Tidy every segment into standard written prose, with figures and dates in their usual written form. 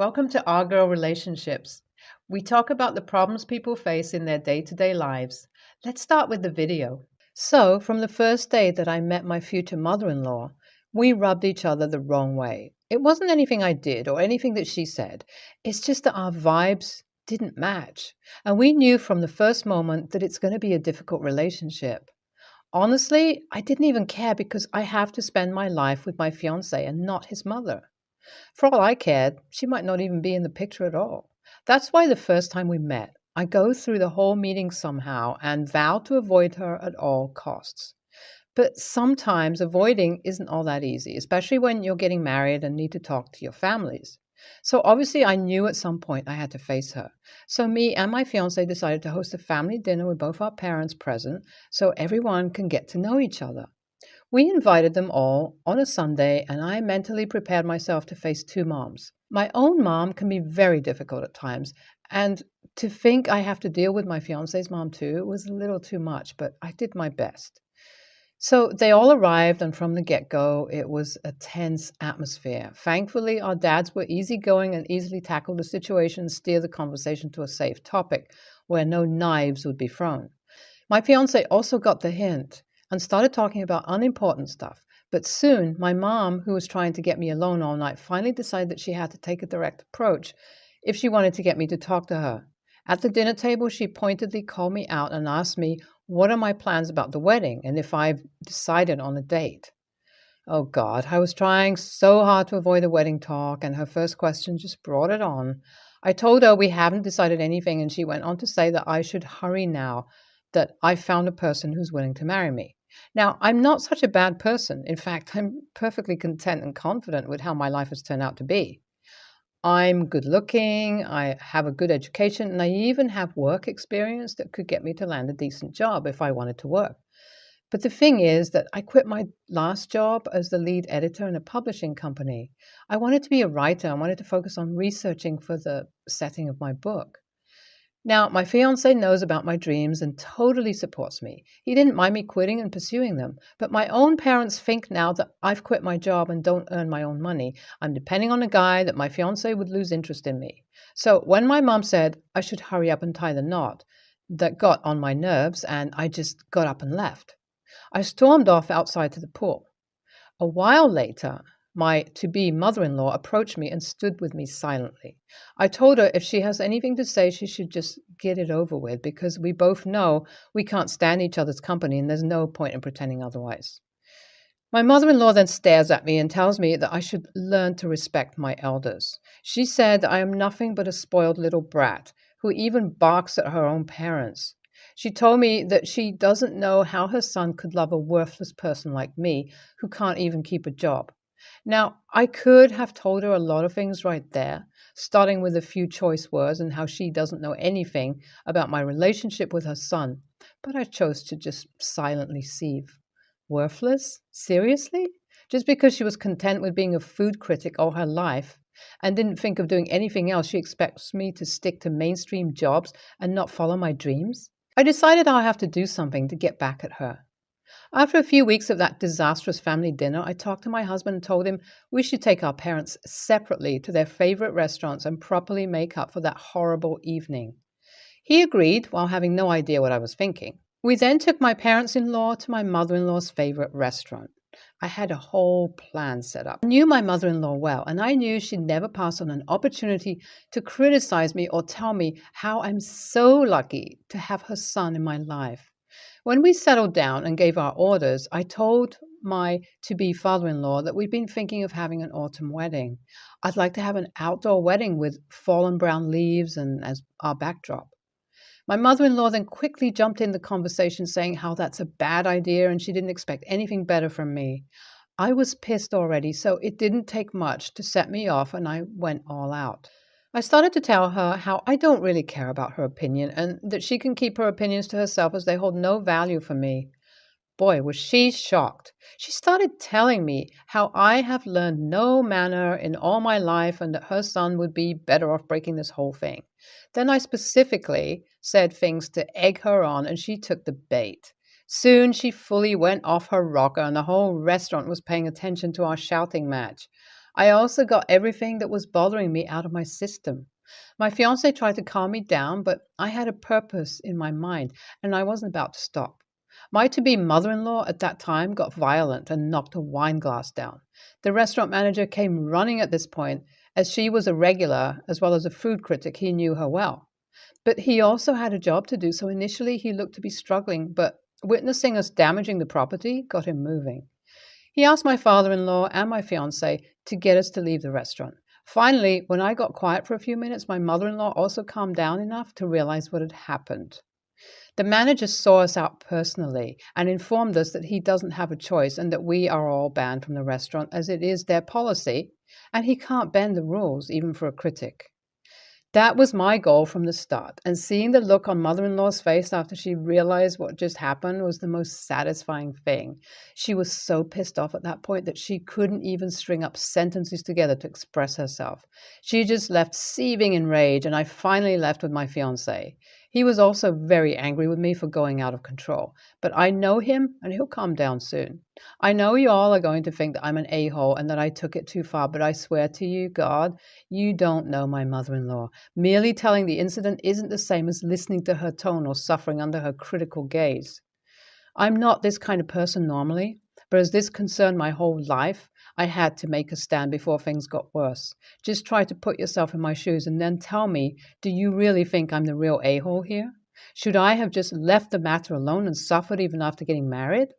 Welcome to Our Girl Relationships. We talk about the problems people face in their day-to-day lives. Let's start with the video. So, from the first day that I met my future mother-in-law, we rubbed each other the wrong way. It wasn't anything I did or anything that she said. It's just that our vibes didn't match. And we knew from the first moment that it's going to be a difficult relationship. Honestly, I didn't even care because I have to spend my life with my fiance and not his mother. For all I cared, she might not even be in the picture at all. That's why the first time we met, I go through the whole meeting somehow and vow to avoid her at all costs. But sometimes avoiding isn't all that easy, especially when you're getting married and need to talk to your families. So obviously I knew at some point I had to face her. So me and my fiance decided to host a family dinner with both our parents present so everyone can get to know each other. We invited them all on a Sunday, and I mentally prepared myself to face two moms. My own mom can be very difficult at times, and to think I have to deal with my fiance's mom too was a little too much, but I did my best. So they all arrived, and from the get go, it was a tense atmosphere. Thankfully, our dads were easygoing and easily tackled the situation and steer the conversation to a safe topic where no knives would be thrown. My fiance also got the hint and started talking about unimportant stuff. But soon, my mom, who was trying to get me alone all night, finally decided that she had to take a direct approach if she wanted to get me to talk to her. At the dinner table, she pointedly called me out and asked me what are my plans about the wedding and if I've decided on a date. Oh God, I was trying so hard to avoid the wedding talk, and her first question just brought it on. I told her we haven't decided anything, and she went on to say that I should hurry now, that I found a person who's willing to marry me. Now, I'm not such a bad person. In fact, I'm perfectly content and confident with how my life has turned out to be. I'm good looking, I have a good education, and I even have work experience that could get me to land a decent job if I wanted to work. But the thing is that I quit my last job as the lead editor in a publishing company. I wanted to be a writer. I wanted to focus on researching for the setting of my book. Now, my fiance knows about my dreams and totally supports me. He didn't mind me quitting and pursuing them. But my own parents think now that I've quit my job and don't earn my own money, I'm depending on a guy, that my fiance would lose interest in me. So when my mom said I should hurry up and tie the knot, that got on my nerves, and I just got up and left. I stormed off outside to the pool. A while later, my to-be mother-in-law approached me and stood with me silently. I told her if she has anything to say, she should just get it over with, because we both know we can't stand each other's company and there's no point in pretending otherwise. My mother-in-law then stares at me and tells me that I should learn to respect my elders. She said I am nothing but a spoiled little brat who even barks at her own parents. She told me that she doesn't know how her son could love a worthless person like me who can't even keep a job. Now, I could have told her a lot of things right there, starting with a few choice words and how she doesn't know anything about my relationship with her son, but I chose to just silently seethe. Worthless? Seriously? Just because she was content with being a food critic all her life and didn't think of doing anything else, she expects me to stick to mainstream jobs and not follow my dreams? I decided I'll have to do something to get back at her. After a few weeks of that disastrous family dinner, I talked to my husband and told him we should take our parents separately to their favorite restaurants and properly make up for that horrible evening. He agreed while having no idea what I was thinking. We then took my parents-in-law to my mother-in-law's favorite restaurant. I had a whole plan set up. I knew my mother-in-law well, and I knew she'd never pass on an opportunity to criticize me or tell me how I'm so lucky to have her son in my life. When we settled down and gave our orders, I told my to-be father-in-law that we'd been thinking of having an autumn wedding. I'd like to have an outdoor wedding with fallen brown leaves and as our backdrop. My mother-in-law then quickly jumped in the conversation saying how that's a bad idea and she didn't expect anything better from me. I was pissed already, so it didn't take much to set me off, and I went all out. I started to tell her how I don't really care about her opinion and that she can keep her opinions to herself as they hold no value for me. Boy, was she shocked. She started telling me how I have learned no manner in all my life and that her son would be better off breaking this whole thing. Then I specifically said things to egg her on, and she took the bait. Soon she fully went off her rocker, and the whole restaurant was paying attention to our shouting match. I also got everything that was bothering me out of my system. My fiance tried to calm me down, but I had a purpose in my mind, and I wasn't about to stop. My to be mother in law at that time got violent and knocked a wine glass down. The restaurant manager came running at this point, as she was a regular as well as a food critic. He knew her well. But he also had a job to do, so initially he looked to be struggling, but witnessing us damaging the property got him moving. He asked my father in law and my fiance to get us to leave the restaurant. Finally, when I got quiet for a few minutes, my mother in law also calmed down enough to realize what had happened. The manager saw us out personally and informed us that he doesn't have a choice and that we are all banned from the restaurant as it is their policy, and he can't bend the rules even for a critic. That was my goal from the start, and seeing the look on mother-in-law's face after she realized what just happened was the most satisfying thing. She was so pissed off at that point that she couldn't even string up sentences together to express herself. She just left seething in rage, and I finally left with my fiancé. He was also very angry with me for going out of control, but I know him and he'll calm down soon. I know you all are going to think that I'm an a-hole and that I took it too far, but I swear to you, God, you don't know my mother-in-law. Merely telling the incident isn't the same as listening to her tone or suffering under her critical gaze. I'm not this kind of person normally, but as this concerned my whole life, I had to make a stand before things got worse. Just try to put yourself in my shoes and then tell me, do you really think I'm the real a-hole here? Should I have just left the matter alone and suffered even after getting married?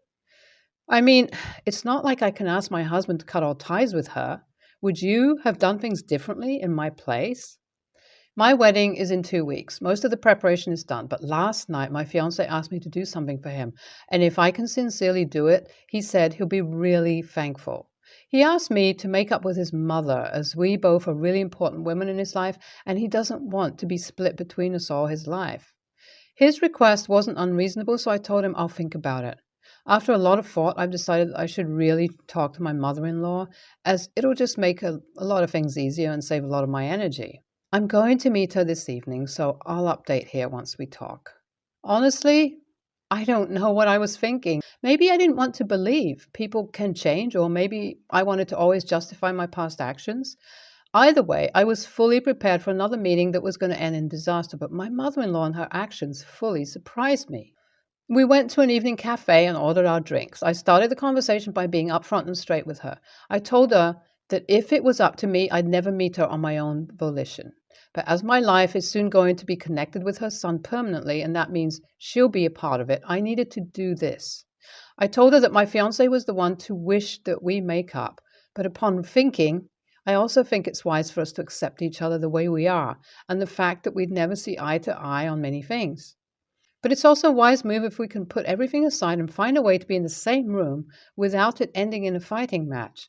I mean, it's not like I can ask my husband to cut all ties with her. Would you have done things differently in my place? My wedding is in 2 weeks. Most of the preparation is done, but last night my fiance asked me to do something for him, and if I can sincerely do it, he said he'll be really thankful. He asked me to make up with his mother, as we both are really important women in his life, and he doesn't want to be split between us all his life. His request wasn't unreasonable, so I told him I'll think about it. After a lot of thought, I've decided that I should really talk to my mother-in-law, as it'll just make a lot of things easier and save a lot of my energy. I'm going to meet her this evening, so I'll update here once we talk. Honestly, I don't know what I was thinking. Maybe I didn't want to believe people can change, or maybe I wanted to always justify my past actions. Either way, I was fully prepared for another meeting that was going to end in disaster, but my mother-in-law and her actions fully surprised me. We went to an evening cafe and ordered our drinks. I started the conversation by being upfront and straight with her. I told her that if it was up to me, I'd never meet her on my own volition. But as my life is soon going to be connected with her son permanently, and that means she'll be a part of it, I needed to do this. I told her that my fiancé was the one to wish that we make up, but upon thinking, I also think it's wise for us to accept each other the way we are, and the fact that we'd never see eye to eye on many things. But it's also a wise move if we can put everything aside and find a way to be in the same room without it ending in a fighting match.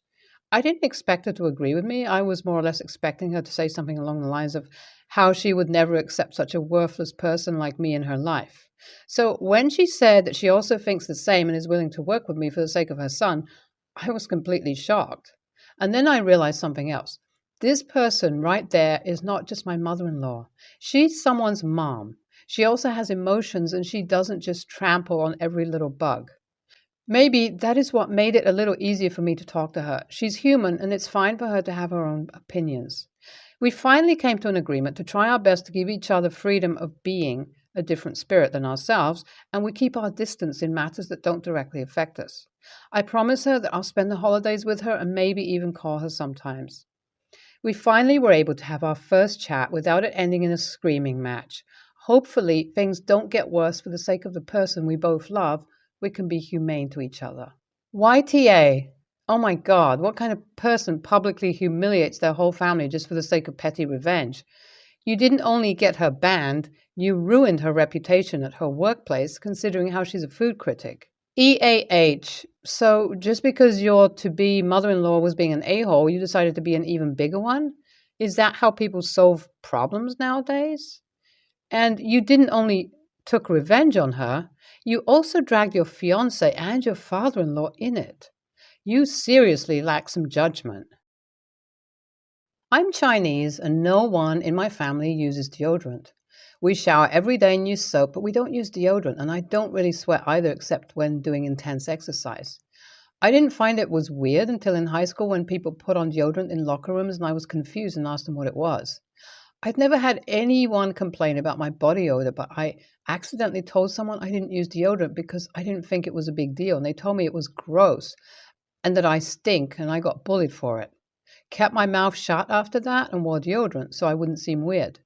I didn't expect her to agree with me. I was more or less expecting her to say something along the lines of how she would never accept such a worthless person like me in her life. So when she said that she also thinks the same and is willing to work with me for the sake of her son, I was completely shocked. And then I realized something else. This person right there is not just my mother-in-law. She's someone's mom. She also has emotions, and she doesn't just trample on every little bug. Maybe that is what made it a little easier for me to talk to her. She's human, and it's fine for her to have her own opinions. We finally came to an agreement to try our best to give each other freedom of being a different spirit than ourselves, and we keep our distance in matters that don't directly affect us. I promise her that I'll spend the holidays with her and maybe even call her sometimes. We finally were able to have our first chat without it ending in a screaming match. Hopefully, things don't get worse for the sake of the person we both love. We can be humane to each other. YTA. Oh my God, what kind of person publicly humiliates their whole family just for the sake of petty revenge? You didn't only get her banned, you ruined her reputation at her workplace, considering how she's a food critic. EAH. So just because your to-be mother-in-law was being an a-hole, you decided to be an even bigger one? Is that how people solve problems nowadays? And you didn't only took revenge on her, you also dragged your fiancé and your father-in-law in it. You seriously lack some judgment. I'm Chinese, and no one in my family uses deodorant. We shower every day and use soap, but we don't use deodorant, and I don't really sweat either except when doing intense exercise. I didn't find it was weird until in high school when people put on deodorant in locker rooms and I was confused and asked them what it was. I'd never had anyone complain about my body odor, but I accidentally told someone I didn't use deodorant because I didn't think it was a big deal. And they told me it was gross and that I stink, and I got bullied for it. Kept my mouth shut after that and wore deodorant so I wouldn't seem weird.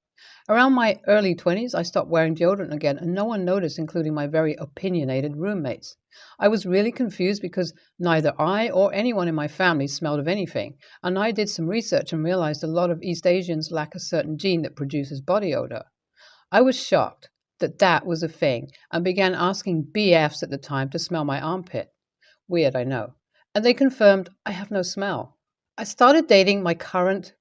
Around my early 20s, I stopped wearing deodorant again, and no one noticed, including my very opinionated roommates. I was really confused because neither I or anyone in my family smelled of anything, and I did some research and realized a lot of East Asians lack a certain gene that produces body odor. I was shocked that that was a thing and began asking BFs at the time to smell my armpit. Weird, I know. And they confirmed I have no smell. I started dating my current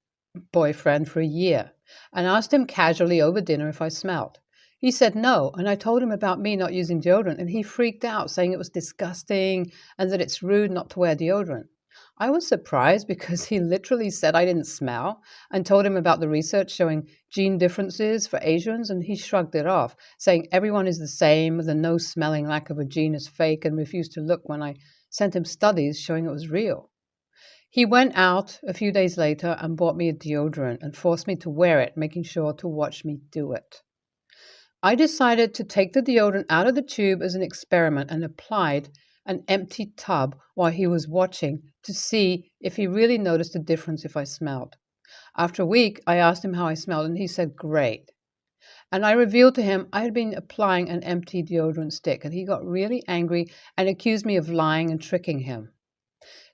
boyfriend for a year and asked him casually over dinner if I smelled. He said no, and I told him about me not using deodorant, and he freaked out, saying it was disgusting and that it's rude not to wear deodorant. I was surprised because he literally said I didn't smell and told him about the research showing gene differences for Asians, and he shrugged it off, saying everyone is the same, the no smelling lack of a gene is fake, and refused to look when I sent him studies showing it was real. He went out a few days later and bought me a deodorant and forced me to wear it, making sure to watch me do it. I decided to take the deodorant out of the tube as an experiment and applied an empty tub while he was watching to see if he really noticed a difference if I smelled. After a week, I asked him how I smelled, and he said, "Great." And I revealed to him I had been applying an empty deodorant stick, and he got really angry and accused me of lying and tricking him.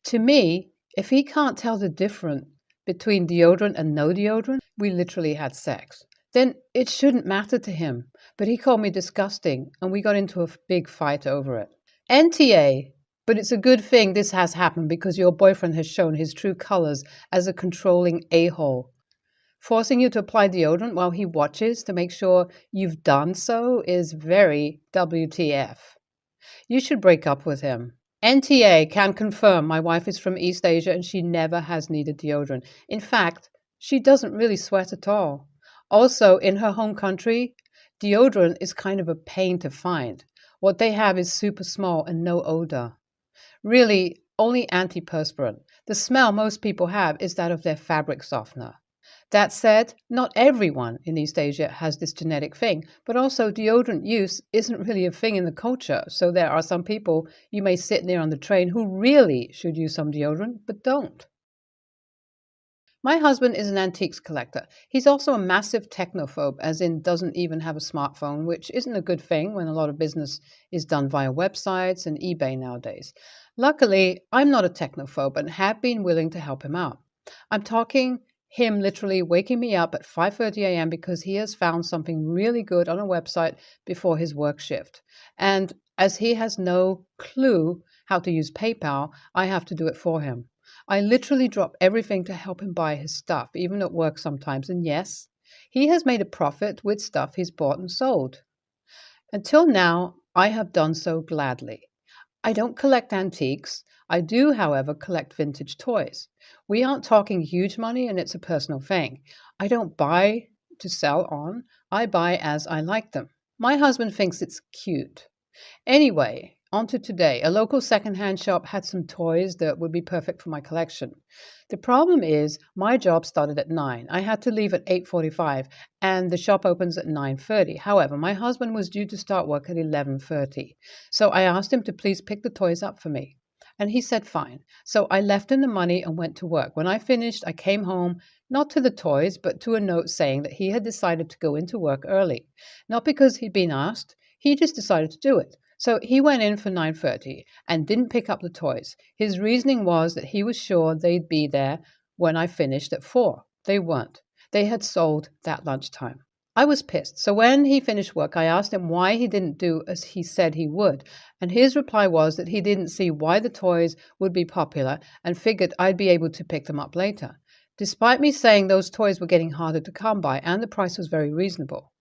To me, if he can't tell the difference between deodorant and no deodorant, we literally had sex, then it shouldn't matter to him. But he called me disgusting, and we got into a big fight over it. NTA, but it's a good thing this has happened because your boyfriend has shown his true colors as a controlling a-hole. Forcing you to apply deodorant while he watches to make sure you've done so is very WTF. You should break up with him. NTA can confirm my wife is from East Asia and she never has needed deodorant. In fact, she doesn't really sweat at all. Also, in her home country, deodorant is kind of a pain to find. What they have is super small and no odor. Really, only antiperspirant. The smell most people have is that of their fabric softener. That said, not everyone in East Asia has this genetic thing, but also deodorant use isn't really a thing in the culture, so there are some people you may sit near on the train who really should use some deodorant, but don't. My husband is an antiques collector. He's also a massive technophobe, as in doesn't even have a smartphone, which isn't a good thing when a lot of business is done via websites and eBay nowadays. Luckily, I'm not a technophobe and have been willing to help him out. I'm talking him literally waking me up at 5:30 a.m. because he has found something really good on a website before his work shift. And as he has no clue how to use PayPal, I have to do it for him. I literally drop everything to help him buy his stuff, even at work sometimes. And yes, he has made a profit with stuff he's bought and sold. Until now, I have done so gladly. I don't collect antiques. I do, however, collect vintage toys. We aren't talking huge money, and it's a personal thing. I don't buy to sell on. I buy as I like them. My husband thinks it's cute. Anyway, on to today. A local secondhand shop had some toys that would be perfect for my collection. The problem is my job started at 9. I had to leave at 8:45 and the shop opens at 9:30. However, my husband was due to start work at 11:30. So I asked him to please pick the toys up for me. And he said fine. So I left him the money and went to work. When I finished, I came home, not to the toys, but to a note saying that he had decided to go into work early. Not because he'd been asked, he just decided to do it. So he went in for 9:30 and didn't pick up the toys. His reasoning was that he was sure they'd be there when I finished at 4. They weren't. They had sold that lunchtime. I was pissed. So when he finished work, I asked him why he didn't do as he said he would. And his reply was that he didn't see why the toys would be popular and figured I'd be able to pick them up later. Despite me saying those toys were getting harder to come by and the price was very reasonable.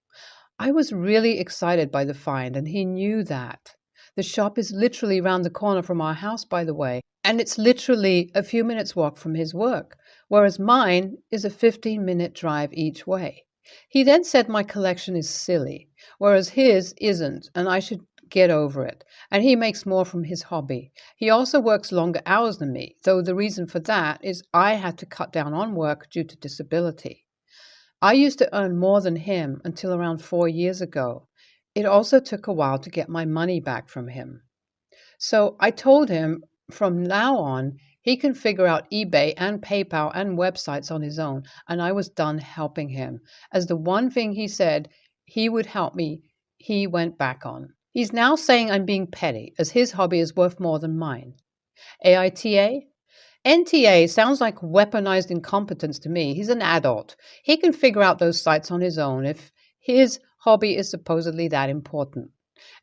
I was really excited by the find, and he knew that. The shop is literally round the corner from our house, by the way, and it's literally a few minutes' walk from his work, whereas mine is a 15-minute drive each way. He then said my collection is silly, whereas his isn't, and I should get over it. And he makes more from his hobby. He also works longer hours than me, though the reason for that is I had to cut down on work due to disability. I used to earn more than him until around 4 years ago. It also took a while to get my money back from him. So I told him from now on, he can figure out eBay and PayPal and websites on his own, and I was done helping him, as the one thing he said he would help me, he went back on. He's now saying I'm being petty, as his hobby is worth more than mine. AITA? NTA sounds like weaponized incompetence to me. He's an adult. He can figure out those sites on his own if his hobby is supposedly that important.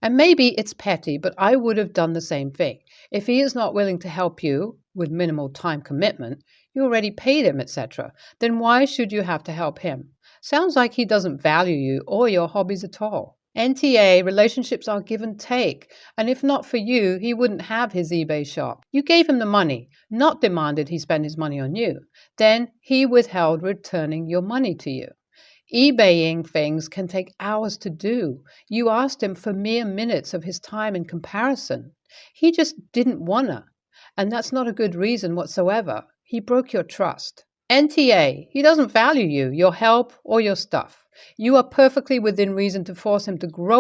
And maybe it's petty, but I would have done the same thing. If he is not willing to help you with minimal time commitment, you already paid him, etc., then why should you have to help him? Sounds like he doesn't value you or your hobbies at all. NTA, relationships are give and take, and if not for you, he wouldn't have his eBay shop. You gave him the money, not demanded he spend his money on you. Then he withheld returning your money to you. eBaying things can take hours to do. You asked him for mere minutes of his time in comparison. He just didn't wanna, and that's not a good reason whatsoever. He broke your trust. NTA, he doesn't value you, your help, or your stuff. You are perfectly within reason to force him to grow